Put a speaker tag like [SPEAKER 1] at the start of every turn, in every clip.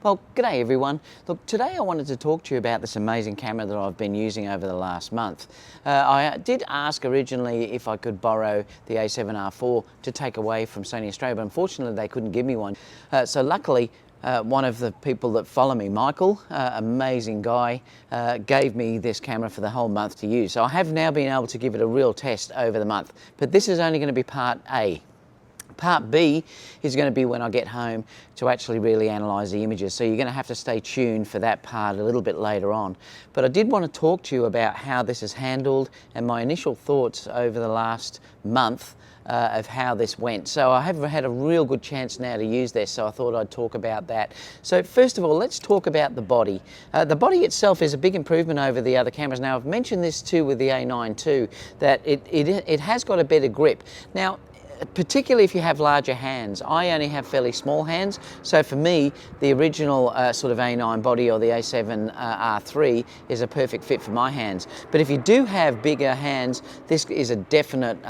[SPEAKER 1] Well, g'day everyone. Look, today I wanted to talk to you about this amazing camera that I've been using over the last month. I did ask originally if I could borrow the a7R IV to take away from Sony Australia, but unfortunately they couldn't give me one. So luckily, one of the people that follow me, Michael, amazing guy, gave me this camera for the whole month to use. So I have now been able to give it a real test over the month, but this is only going to be part A. Part B is going to be when I get home to actually really analyse the images, so you're going to have to stay tuned for that part a little bit later on. But I did want to talk to you about how this is handled and my initial thoughts over the last month of how this went. So I have had a real good chance now to use this, so I thought I'd talk about that. So first of all, let's talk about the body. The body itself is a big improvement over the other cameras. Now I've mentioned this too with the A9 too, that it has got a better grip. Now, particularly if you have larger hands. I only have fairly small hands, so for me the original sort of A9 body or the a7R III is a perfect fit for my hands. But if you do have bigger hands, this is a definite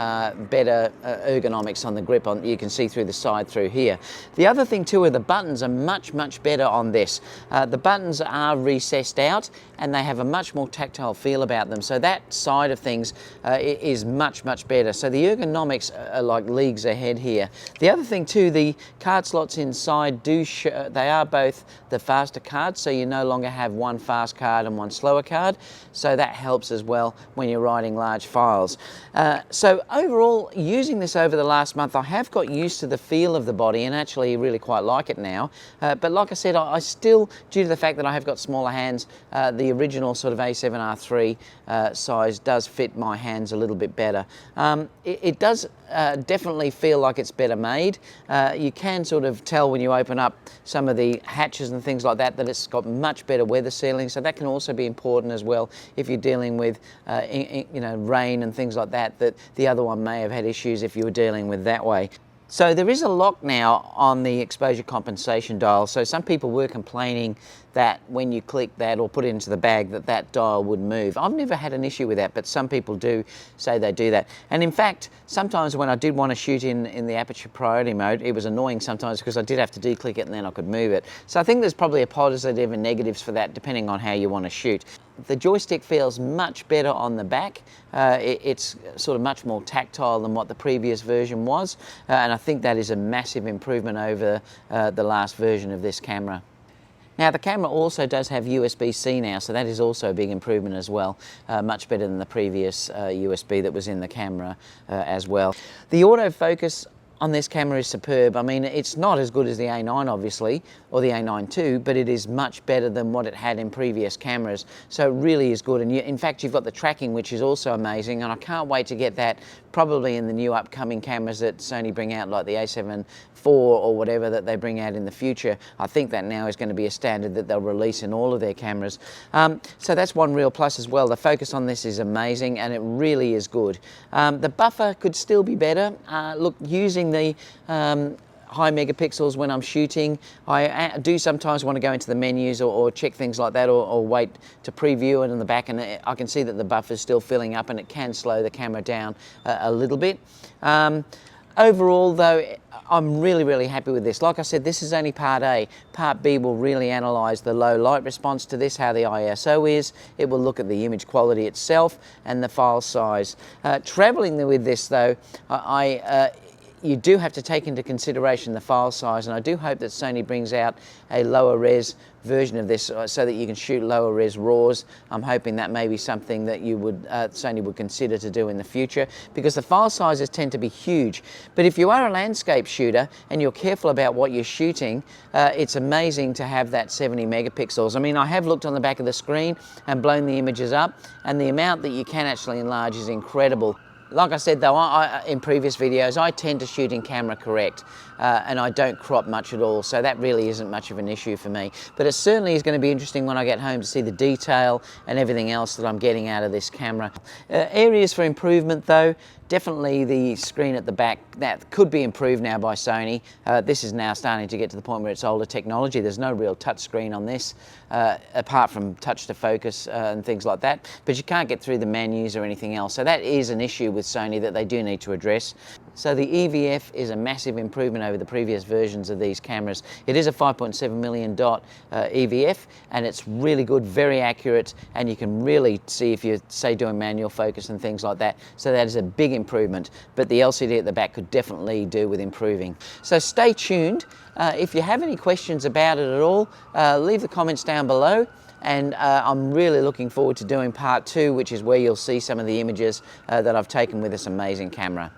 [SPEAKER 1] better ergonomics on the grip. You can see through the side through here. The other thing too are the buttons are much better on this. The buttons are recessed out and they have a much more tactile feel about them, so that side of things is much better. So the ergonomics are like leagues ahead here. The other thing too, the card slots inside they are both the faster cards, so you no longer have one fast card and one slower card, so that helps as well when you're writing large files. So overall, using this over the last month, I have got used to the feel of the body and actually really quite like it now. But like I said, I still, due to the fact that I have got smaller hands, the original sort of a7R III size does fit my hands a little bit better. It does definitely feel like it's better made. You can sort of tell when you open up some of the hatches and things like that that it's got much better weather sealing, so that can also be important as well if you're dealing with rain and things like that, that the other one may have had issues if you were dealing with that way. So there is a lock now on the exposure compensation dial, so some people were complaining that when you click that or put it into the bag that dial would move. I've never had an issue with that, but some people do say they do that. And in fact, sometimes when I did want to shoot in the aperture priority mode, it was annoying sometimes because I did have to declick it and then I could move it. So I think there's probably a positive and negatives for that depending on how you want to shoot. The joystick feels much better on the back. It's sort of much more tactile than what the previous version was, and I think that is a massive improvement over the last version of this camera. Now the camera also does have USB-C now, so that is also a big improvement as well, much better than the previous USB that was in the camera as well. The autofocus on this camera is superb. I mean, it's not as good as the A9 obviously, or the A9 II, but it is much better than what it had in previous cameras. So it really is good. And in fact, you've got the tracking, which is also amazing, and I can't wait to get that probably in the new upcoming cameras that Sony bring out, like the a7 IV or whatever that they bring out in the future. I think that now is going to be a standard that they'll release in all of their cameras. So that's one real plus as well. The focus on this is amazing and it really is good. The buffer could still be better. Look, using the high megapixels when I'm shooting, I do sometimes want to go into the menus or check things like that, or wait to preview it in the back, and I can see that the buffer is still filling up and it can slow the camera down a little bit. Overall though, I'm really happy with this. Like I said, this is only part A. Part B will really analyse the low light response to this, how the ISO is. It will look at the image quality itself and the file size. Travelling with this though, you do have to take into consideration the file size, and I do hope that Sony brings out a lower res version of this so that you can shoot lower res RAWs. I'm hoping that may be something that Sony would consider to do in the future, because the file sizes tend to be huge. But if you are a landscape shooter and you're careful about what you're shooting, it's amazing to have that 70 megapixels. I mean, I have looked on the back of the screen and blown the images up, and the amount that you can actually enlarge is incredible. Like I said though, in previous videos, I tend to shoot in camera correct and I don't crop much at all, so that really isn't much of an issue for me. But it certainly is going to be interesting when I get home to see the detail and everything else that I'm getting out of this camera. Areas for improvement though, definitely the screen at the back, that could be improved now by Sony. This is now starting to get to the point where it's older technology. There's no real touch screen on this, apart from touch to focus and things like that, but you can't get through the menus or anything else, so that is an issue with Sony that they do need to address. So the EVF is a massive improvement over the previous versions of these cameras. It is a 5.7 million dot EVF, and it's really good, very accurate, and you can really see if you're, say, doing manual focus and things like that. So that is a big improvement, but the LCD at the back could definitely do with improving. So stay tuned. If you have any questions about it at all, leave the comments down below. And I'm really looking forward to doing part 2, which is where you'll see some of the images that I've taken with this amazing camera.